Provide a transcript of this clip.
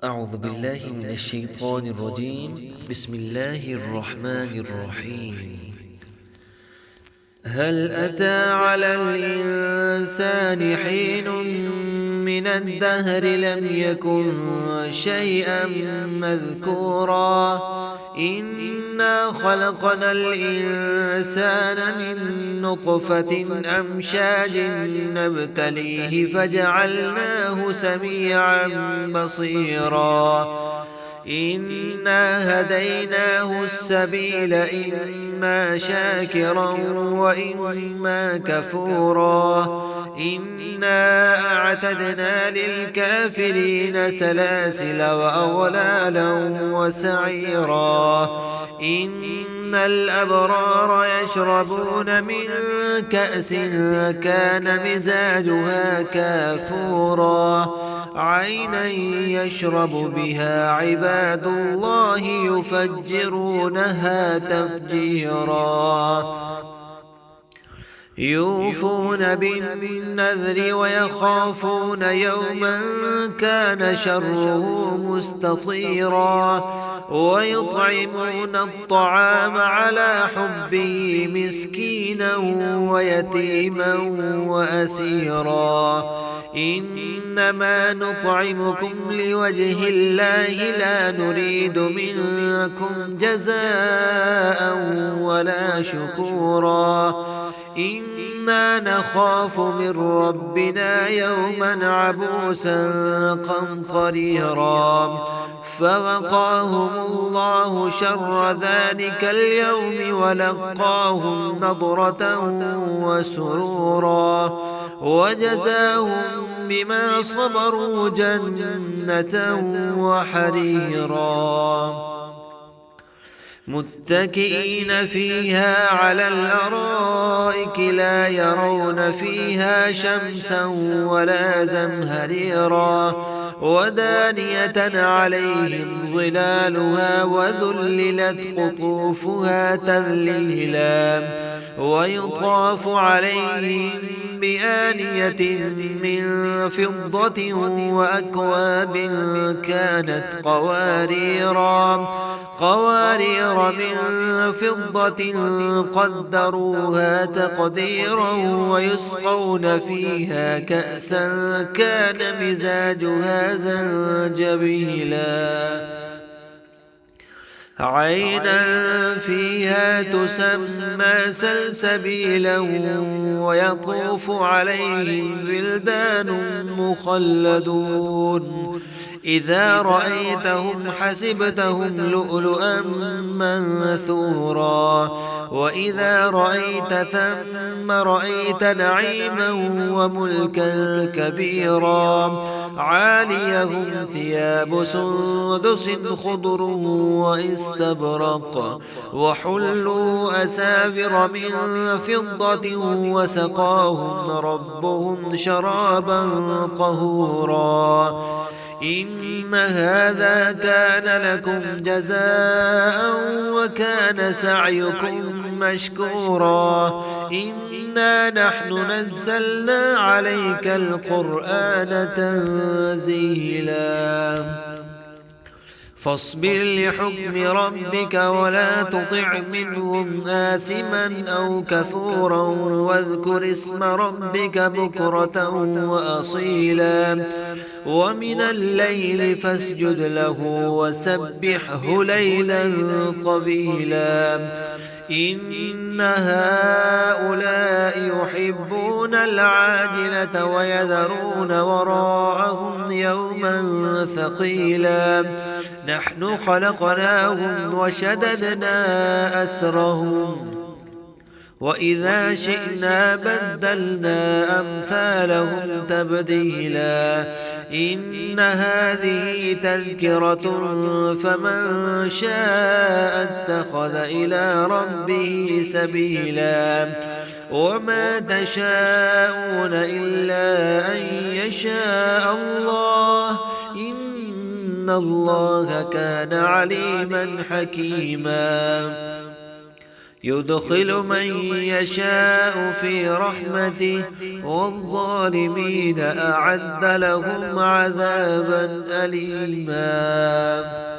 أعوذ بالله من الشيطان الرجيم. بسم الله الرحمن الرحيم. هل أتى على الإنسان حين من الدهر لم يكن شيئا مذكورا إنا خلقنا الإنسان من نطفة أمشاج نبتليه فجعلناه سميعا بصيرا إنا هديناه السبيل إما شاكرا وإما كفورا إنا أعتدنا للكافرين سلاسل وأغلالا وسعيرا إن الأبرار يشربون من كأس كان مزاجها كافورا عينا يشرب بها عباد الله يفجرونها تفجيرا يوفون بالنذر ويخافون يوما كان شره مستطيرا ويطعمون الطعام على حبه مسكينا ويتيما وأسيرا إنما نطعمكم لوجه الله لا نريد منكم جزاء ولا شكورا إنا نخاف من ربنا يوما عبوسا قمطريرا فوقاهم الله شر ذلك اليوم ولقاهم نضرة وسرورا وجزاهم بما صبروا جنة وحريرا متكئين فيها على الأرائك لا يرون فيها شمسا ولا زمهريرا ودانية عليهم ظلالها وذللت قطوفها تذليلا ويطاف عليهم بآنية من فضة وأكواب كانت قوارير من فضة قدروها تقديرا ويسقون فيها كأسا كان مزاجها زنجبيلا عينا فيها تسمى سلسبيلا ويطوف عليهم ولدان مخلدون إذا رأيتهم حسبتهم لؤلؤا منثورا وإذا رأيت ثم رأيت نعيما وملكا كبيرا عاليهم ثياب سندس خضر واستبرق وحلوا أسافر من فضة وسقاهم ربهم شرابا طهورا إن هذا كان لكم جزاء وكان سعيكم مشكورا إنا نحن نزلنا عليك القرآن تنزيلا فاصبر لحكم ربك ولا تطع منهم آثما أو كفورا واذكر اسم ربك بكرة وأصيلا ومن الليل فاسجد له وسبحه ليلا طويلا إن هؤلاء يحبون العاجلة ويذرون وراءهم يوما ثقيلا نحن خلقناهم وشددنا أسرهم وإذا شئنا بدلنا أمثالهم تبديلا إن هذه تذكرة فمن شاء اتخذ إلى ربه سبيلا وما تشاءون إلا أن يشاء الله إن الله كان عليما حكيما يدخل من يشاء في رحمته والظالمين أعد لهم عذابا أليما.